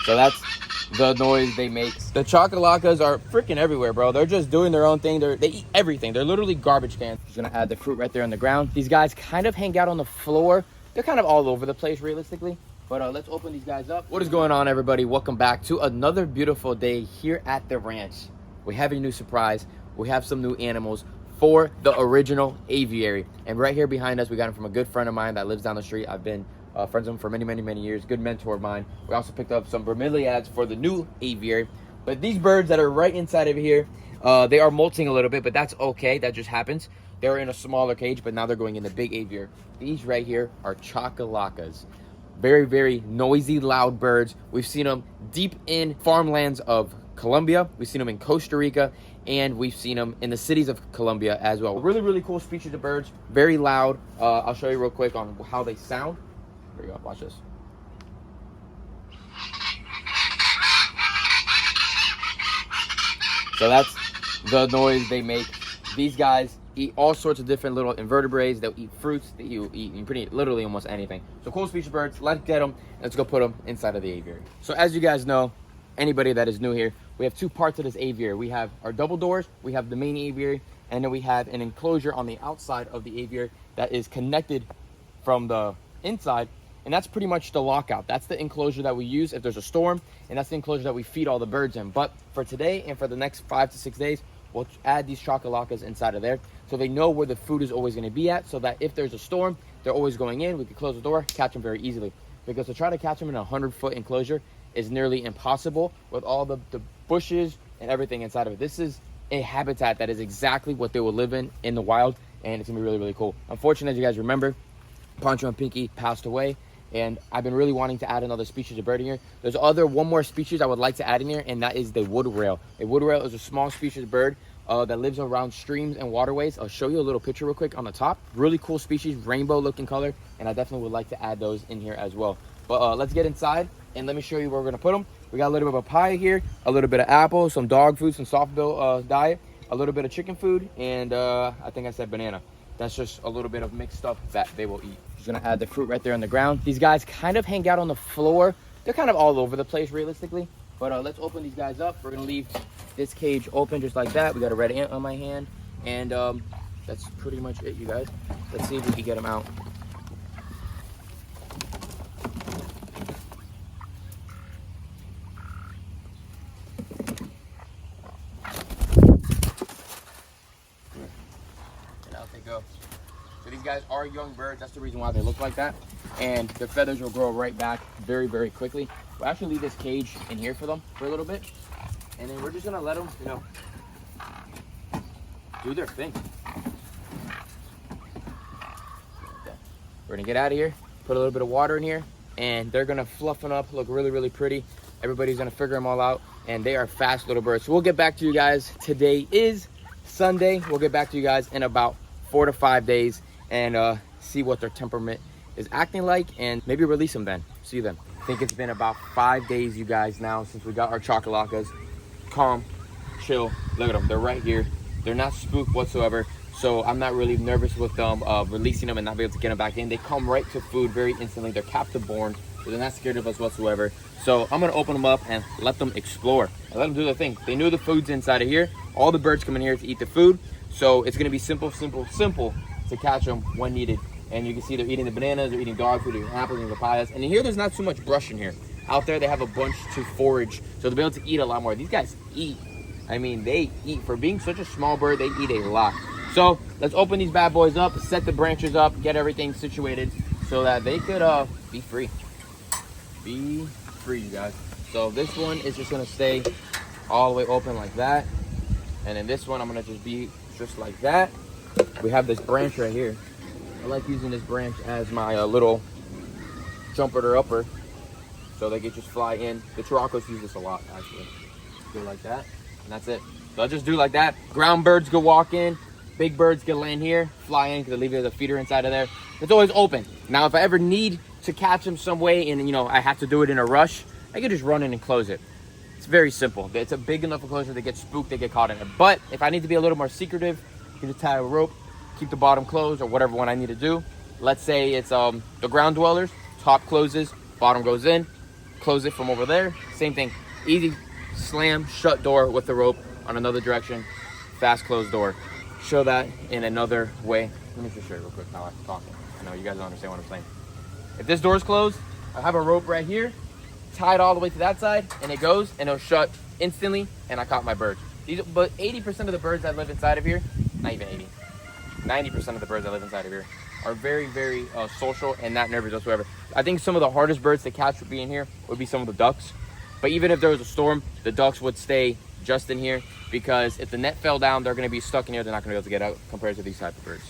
So that's the noise they make. The chocolatas are freaking everywhere, bro. They're just doing their own thing. They eat everything. They're literally garbage cans. Just gonna add the fruit right there on the ground. These guys kind of hang out on the floor. They're kind of all over the place realistically. But let's open these guys up. What is going on, everybody? Welcome back to another beautiful day here at the ranch. We have a new surprise. We have some new animals for the original aviary. And right here behind us, we got them from a good friend of mine that lives down the street. I've been friends with him for many years. Good mentor of mine. We also picked up some bromeliads for the new aviary. But these birds that are right inside of here, they are molting a little bit, but that's okay. That just happens. They were in a smaller cage, but now they're going in the big aviary. These right here are chocolatas. Very noisy, loud birds. We've seen them deep in farmlands of Colombia. We've seen them in Costa Rica, and we've seen them in the cities of Colombia as well. Really cool species of birds. Very loud. I'll show you real quick on how they sound. Here you go. Watch this. So that's the noise they make. These guys eat all sorts of different little invertebrates. They'll eat fruits. They eat pretty literally almost anything. So cool species of birds. Let's get them. Let's go put them inside of the aviary. So as you guys know, anybody that is new here, we have two parts of this aviary. We have our double doors. We have the main aviary, and then we have an enclosure on the outside of the aviary that is connected from the inside. And that's pretty much the lockout. That's the enclosure that we use if there's a storm, and that's the enclosure that we feed all the birds in. But for today and for the next 5 to 6 days, we'll add these chocolatas inside of there so they know where the food is always going to be at, so that if there's a storm, they're always going in. We can close the door, catch them very easily. Because to try to catch them in a 100-foot enclosure is nearly impossible with all the bushes and everything inside of it. This is a habitat that is exactly what they will live in the wild, and it's going to be really cool. Unfortunately, as you guys remember, Poncho and Pinky passed away. And I've been really wanting to add another species of bird in here. There's one more species I would like to add in here, and that is the wood rail. A wood rail is a small species of bird that lives around streams and waterways. I'll show you a little picture real quick on the top. Really cool species, rainbow looking color, and I definitely would like to add those in here as well. But let's get inside and let me show you where we're gonna put them. We got a little bit of papaya here, a little bit of apple, some dog food, some soft-bill diet, a little bit of chicken food, and I think I said banana. That's just a little bit of mixed stuff that they will eat. Just gonna add the fruit right there on the ground. These guys kind of hang out on the floor. They're kind of all over the place realistically. But let's open these guys up. We're gonna leave this cage open just like that. We got a red ant on my hand. And that's pretty much it, you guys. Let's see if we can get them out. Go. So these guys are young birds. That's the reason why they look like that. And their feathers will grow right back very quickly. We'll actually leave this cage in here for them for a little bit. And then we're just gonna let them, do their thing. We're gonna get out of here, put a little bit of water in here, and they're gonna fluffen up, look really pretty. Everybody's gonna figure them all out, and they are fast little birds. So we'll get back to you guys. Today is Sunday. We'll get back to you guys in about 4 to 5 days and see what their temperament is acting like, and maybe release them then. See you then. I think it's been about 5 days, you guys, now since we got our chocolatas. Calm, chill. Look at them. They're right here. They're not spooked whatsoever. So I'm not really nervous with them releasing them and not be able to get them back in. They come right to food very instantly. They're captive born, so they're not scared of us whatsoever. So I'm gonna open them up and let them explore and let them do their thing. They knew the food's inside of here. All the birds come in here to eat the food. So it's gonna be simple to catch them when needed. And you can see they're eating the bananas, they're eating dog food, they're eating apples and papayas. And in here, there's not too much brush in here. Out there, they have a bunch to forage, so they'll be able to eat a lot more. These guys eat. I mean, they eat. For being such a small bird, they eat a lot. So let's open these bad boys up, set the branches up, get everything situated so that they could be free. Be free, you guys. So this one is just gonna stay all the way open like that. And then this one, I'm gonna just like that. We have this branch right here. I like using this branch as my little jumper or upper, so they can just fly in. The Chiracos use this a lot, actually. Do like that, and that's it. So I'll just do like that. Ground birds can walk in, big birds can land here, fly in, because I leave the feeder inside of there. It's always open. Now, if I ever need to catch them some way and I have to do it in a rush, I can just run in and close it. It's very simple. It's a big enough enclosure, they get spooked, they get caught in it. But if I need to be a little more secretive, you can just tie a rope, keep the bottom closed, or whatever one I need to do. Let's say it's the ground dwellers, top closes, bottom goes in. close it from over there. Same thing, easy slam, shut door with the rope on another direction, fast closed door. Show that in another way. Let me just show you real quick how I'm talking. I know you guys don't understand what I'm saying. If this door is closed, I have a rope right here, tied all the way to that side, and it goes and it'll shut instantly, and I caught my birds. But 80% of the birds that live inside of here, not even 80, 90% of the birds that live inside of here are very, very social and not nervous whatsoever. I think some of the hardest birds to catch would be in here would be some of the ducks. But even if there was a storm, the ducks would stay just in here, because if the net fell down, they're going to be stuck in here. They're not going to be able to get out compared to these type of birds.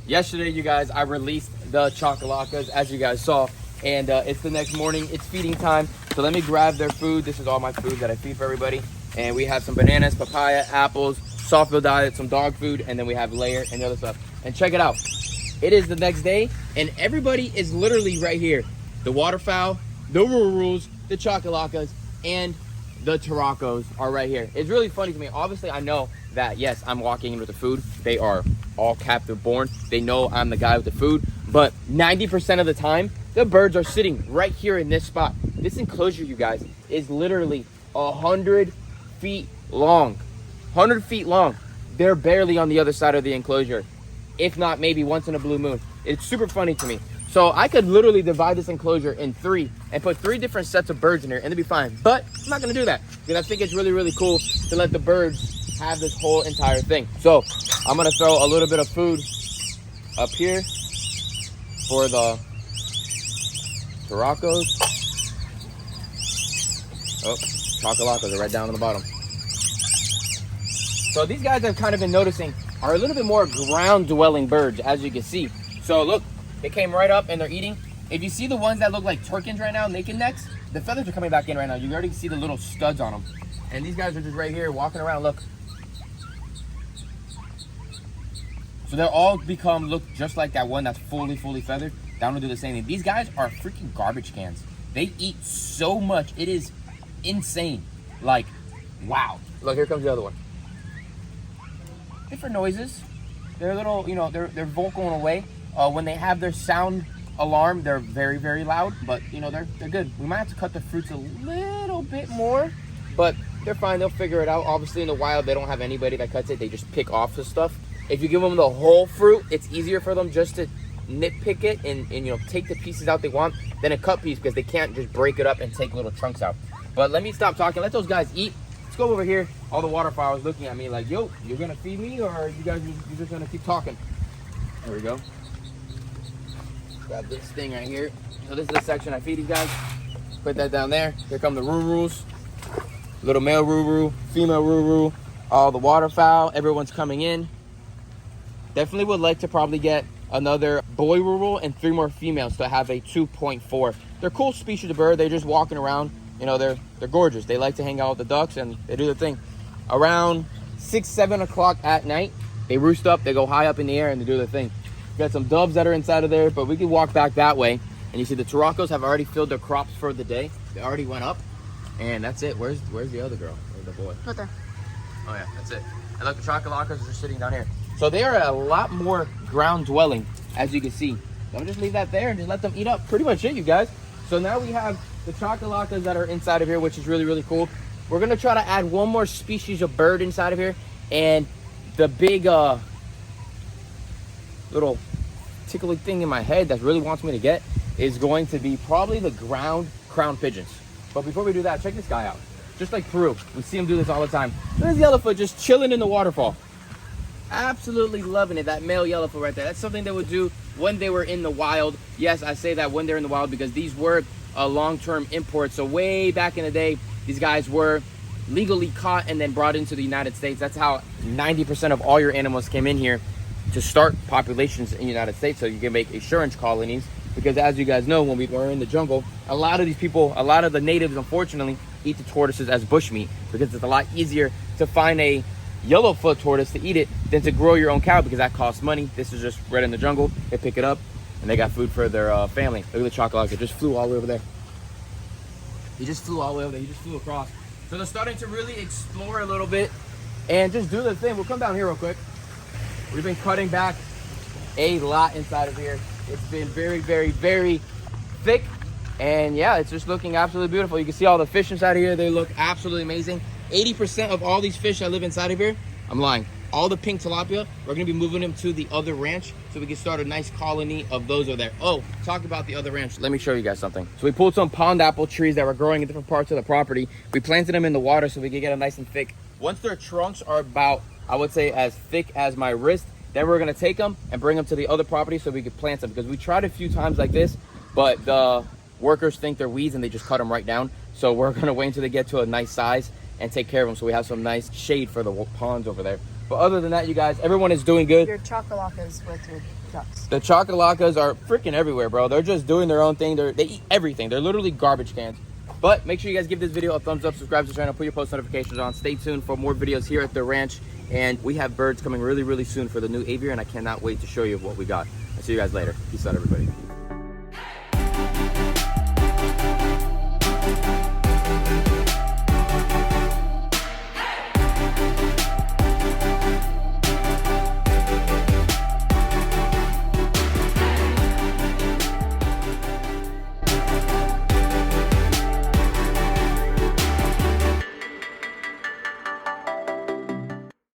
Yesterday, you guys, I released the chocolatas, as you guys saw, and it's the next morning. It's feeding time. So let me grab their food. This is all my food that I feed for everybody. And we have some bananas, papaya, apples, softball diet, some dog food, and then we have layer and the other stuff. And check it out. It is the next day, and everybody is literally right here. The waterfowl, the rules, the chocolatas, and the taracos are right here. It's really funny to me. Obviously, I know that, yes, I'm walking in with the food. They are all captive born. They know I'm the guy with the food. But 90% of the time, the birds are sitting right here in this spot. This enclosure, you guys, is literally 100 feet long. 100 feet long. They're barely on the other side of the enclosure. If not, maybe once in a blue moon. It's super funny to me. So I could literally divide this enclosure in 3 and put 3 different sets of birds in here and it'd be fine. But I'm not gonna do that because I think it's really, really cool to let the birds have this whole entire thing. So I'm gonna throw a little bit of food up here for the taracos. Oh, chocolatas are right down on the bottom. So these guys I've kind of been noticing are a little bit more ground dwelling birds, as you can see. So look, they came right up and they're eating. If you see the ones that look like turkeys right now, naked necks, the feathers are coming back in right now. You already see the little studs on them. And these guys are just right here walking around, look. So they're all look just like that one that's fully feathered. Down to do the same thing. These guys are freaking garbage cans. They eat so much. It is insane. Like, wow. Look, here comes the other one. Different noises. They're a little, you know, they're vocal in a way. When they have their sound alarm, they're very, very loud, but you know, they're good. We might have to cut the fruits a little bit more, but they're fine. They'll figure it out. Obviously in the wild, they don't have anybody that cuts it. They just pick off the stuff. If you give them the whole fruit, it's easier for them just to nitpick it and you know, take the pieces out they want than a cut piece, because they can't just break it up and take little chunks out. But let me stop talking. Let those guys eat. Let's go over here. All the waterfowls looking at me like, yo, you're gonna feed me, or are you guys you're just gonna keep talking? There we go. Grab this thing right here. So this is the section I feed these guys. Put that down there. Here come the roo-roos. Little male roo-roo, female roo-roo, all the waterfowl. Everyone's coming in. Definitely would like to probably get another boy roo-roo and 3 more females to have a 2.4. They're cool species of bird. They're just walking around. You know, they're gorgeous. They like to hang out with the ducks and they do their thing. Around 6, 7 o'clock at night, they roost up. They go high up in the air and they do their thing. Got some doves that are inside of there, but we can walk back that way. And you see the taracos have already filled their crops for the day. They already went up, and that's it. Where's the other girl or the boy? Right there. Oh yeah, that's it. And look, the chocolatas are sitting down here. So they are a lot more ground dwelling, as you can see. Don't just leave that there and just let them eat up. Pretty much it, you guys. So now we have the chocolatas that are inside of here, which is really, really cool. We're gonna try to add one more species of bird inside of here, and the big little tickly thing in my head that really wants me to get is going to be probably the ground crown pigeons. But before we do that, check this guy out. Just like Peru, we see him do this all the time. There's the yellowfoot just chilling in the waterfall. Absolutely loving it, that male yellowfoot right there. That's something they would do when they were in the wild. Yes, I say that when they're in the wild because these were long-term imports. So way back in the day, these guys were legally caught and then brought into the United States. That's how 90% of all your animals came in here to start populations in the United States, so you can make insurance colonies. Because as you guys know, when we were in the jungle, a lot of these people, a lot of the natives, unfortunately, eat the tortoises as bushmeat because it's a lot easier to find a yellowfoot tortoise to eat it than to grow your own cow, because that costs money. This is just right in the jungle. They pick it up and they got food for their family. Look at the chocolate. It just flew all the way over there. He just flew all the way over there. He just flew across. So they're starting to really explore a little bit and just do their thing. We'll come down here real quick. We've been cutting back a lot inside of here. It's been very, very, very thick And yeah, it's just looking absolutely beautiful. You can see all the fish inside of here. They look absolutely amazing. 80% of all these fish that live inside of here, I'm lying, all the pink tilapia, we're gonna be moving them to the other ranch so we can start a nice colony of those over there. Oh, talk about the other ranch. Let me show you guys something. So we pulled some pond apple trees that were growing in different parts of the property. We planted them in the water so we could get them nice and thick. Once their trunks are about, I would say, as thick as my wrist, then we're gonna take them and bring them to the other property so we could plant them, because we tried a few times like this, but the workers think they're weeds and they just cut them right down. So we're gonna wait until they get to a nice size and take care of them so we have some nice shade for the ponds over there. But other than that, you guys, everyone is doing good. Your chocolakas with your ducks. The chocolakas are freaking everywhere, bro. They're just doing their own thing. They eat everything. They're literally garbage cans. But make sure you guys give this video a thumbs up, subscribe to the channel, put your post notifications on. Stay tuned for more videos here at the ranch. And we have birds coming really, really soon for the new aviary, and I cannot wait to show you what we got. I'll see you guys later. Peace out, everybody.